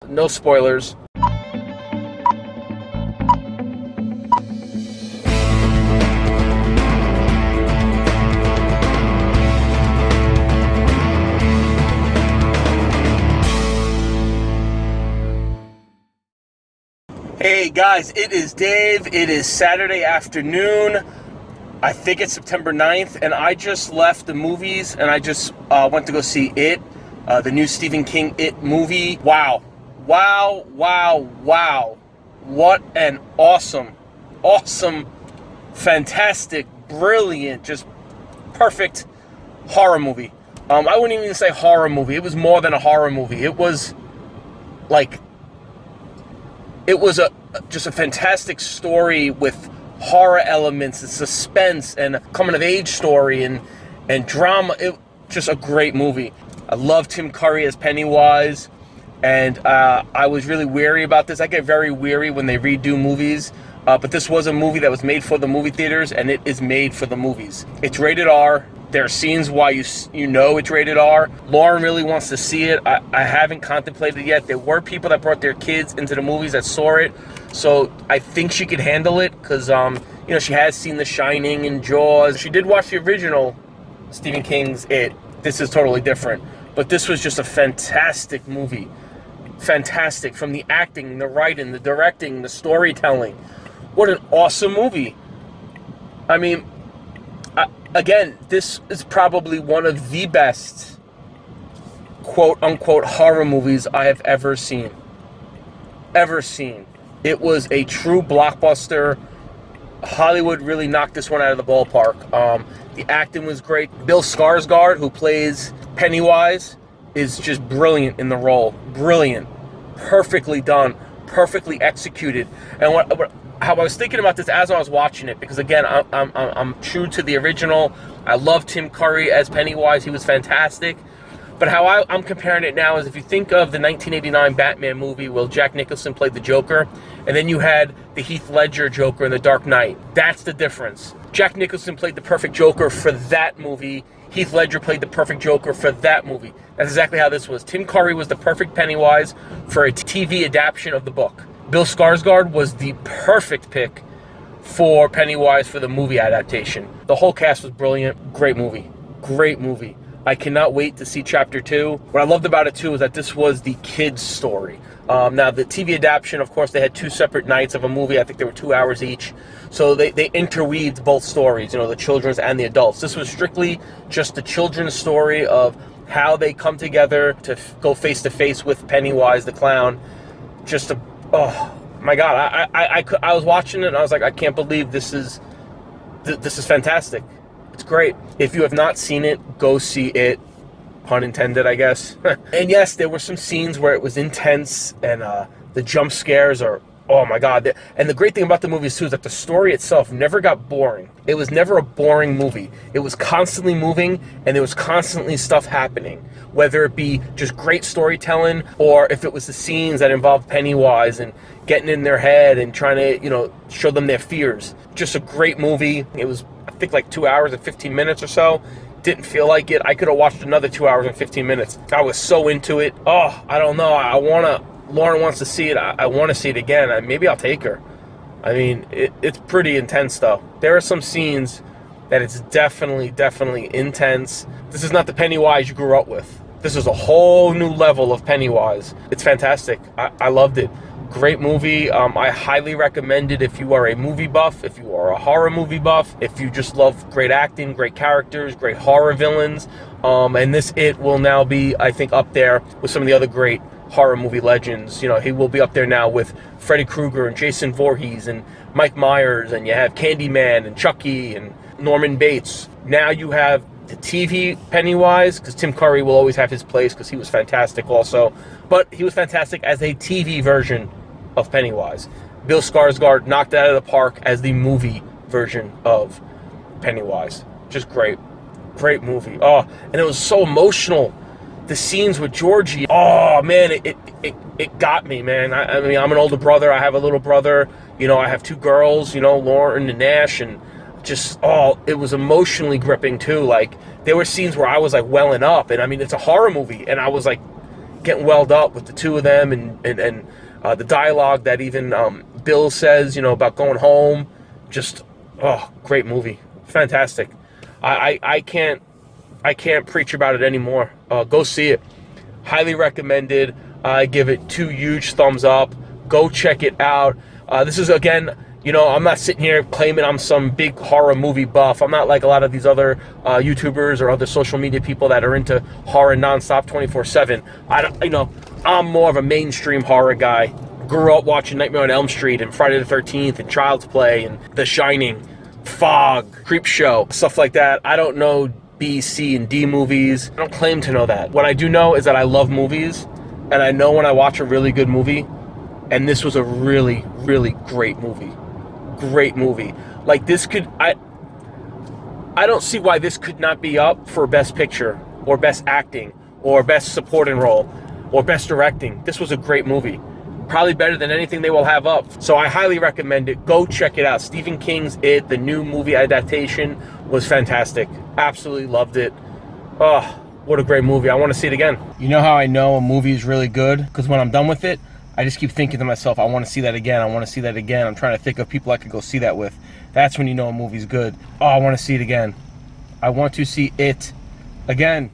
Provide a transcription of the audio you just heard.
no spoilers. Hey guys, it is Dave. It is Saturday afternoon. I think it's September 9th, and I just left the movies, and I just went to go see It, the new Stephen King It movie. Wow. Wow, wow, wow. What an awesome, fantastic, brilliant, just perfect horror movie. I wouldn't even say horror movie. It was more than a horror movie. It was just a fantastic story with horror elements and suspense and a coming of age story and drama. It just a great movie. I love Tim Curry as Pennywise, and I was really weary about this. I get very weary when they redo movies, but this was a movie that was made for the movie theaters, and it is made for the movies. It's rated R. There are scenes why you know it's rated R. Lauren really wants to see it. I haven't contemplated it yet. There were people that brought their kids into the movies that saw it, so I think she could handle it because she has seen The Shining and Jaws. She did watch the original Stephen King's It. This is totally different, but this was just a fantastic movie. Fantastic, from the acting, the writing, the directing, the storytelling. What an awesome movie. I mean, again, this is probably one of the best quote-unquote horror movies I have ever seen. It was a true blockbuster. Hollywood really knocked this one out of the ballpark. The acting was great. Bill Skarsgård, who plays Pennywise, is just brilliant in the role. Brilliant. Perfectly done. Perfectly executed. And how I was thinking about this as I was watching it, because again, I'm true to the original. I love Tim Curry as Pennywise. He was fantastic. But how I'm comparing it now is if you think of the 1989 Batman movie where Jack Nicholson played the Joker, and then you had the Heath Ledger Joker in The Dark Knight. That's the difference. Jack Nicholson played the perfect Joker for that movie. Heath Ledger played the perfect Joker for that movie. That's exactly how this was. Tim Curry was the perfect Pennywise for a TV adaptation of the book. Bill Skarsgård was the perfect pick for Pennywise for the movie adaptation. The whole cast was brilliant. Great movie. Great movie. I cannot wait to see Chapter 2. What I loved about it, too, is that this was the kids' story. Now, the TV adaptation, of course, they had two separate nights of a movie. I think they were 2 hours each. So they interweaved both stories, the children's and the adults. This was strictly just the children's story of how they come together to go face-to-face with Pennywise the clown. Oh, my God. I was watching it, and I was like, I can't believe this is fantastic. It's great. If you have not seen it, go see it. Pun intended, I guess. And yes, there were some scenes where it was intense, and the jump scares are, oh my God. And the great thing about the movies, too, is that the story itself never got boring. It was never a boring movie. It was constantly moving, and there was constantly stuff happening. Whether it be just great storytelling, or if it was the scenes that involved Pennywise and getting in their head and trying to, show them their fears. Just a great movie. It was, I think, like 2 hours and 15 minutes or so. Didn't feel like it. I could have watched another 2 hours and 15 minutes. I was so into it. Oh, I don't know. Lauren wants to see it. I want to see it again. Maybe I'll take her. I mean, it's pretty intense, though. There are some scenes that it's definitely intense. This is not the Pennywise you grew up with. This is a whole new level of Pennywise. It's fantastic. I loved it. Great movie. I highly recommend it if you are a movie buff, if you are a horror movie buff, if you just love great acting, great characters, great horror villains. And this It will now be, I think, up there with some of the other great horror movie legends. He will be up there now with Freddy Krueger and Jason Voorhees and Mike Myers, and you have Candyman and Chucky and Norman Bates. Now you have the TV Pennywise, because Tim Curry will always have his place because he was fantastic also. But he was fantastic as a TV version of Pennywise. Bill Skarsgård knocked it out of the park as the movie version of Pennywise. Just great. Great movie. Oh, and it was so emotional. The scenes with Georgie. Oh, man, it got me, man. I mean, I'm an older brother. I have a little brother. I have two girls, Lauren and Nash, and just, it was emotionally gripping, too. Like, there were scenes where I was, like, welling up. And, I mean, it's a horror movie. And I was, like, getting welled up with the two of them, and the dialogue that even Bill says, you know, about going home. Just, oh, great movie, fantastic. I can't preach about it anymore. Go see it, highly recommended. I give it 2 huge thumbs up. Go check it out. This is, again, you know, I'm not sitting here claiming I'm some big horror movie buff. I'm not like a lot of these other YouTubers or other social media people that are into horror nonstop 24/7. You know, I'm more of a mainstream horror guy. Grew up watching Nightmare on Elm Street and Friday the 13th and Child's Play and The Shining, Fog, Creepshow, stuff like that. I don't know B, C, and D movies. I don't claim to know that. What I do know is that I love movies, and I know when I watch a really good movie, and this was a really, really great movie. Great movie. Like, this could, I don't see why this could not be up for Best Picture or Best Acting or Best Supporting Role or Best Directing. This was a great movie. Probably better than anything they will have up. So I highly recommend it. Go check it out. Stephen King's It, the new movie adaptation, was fantastic. Absolutely loved it. Oh, what a great movie. I want to see it again. You know how I know a movie is really good? Because when I'm done with it, I just keep thinking to myself, I want to see that again. I want to see that again. I'm trying to think of people I could go see that with. That's when you know a movie's good. Oh, I want to see it again. I want to see it again.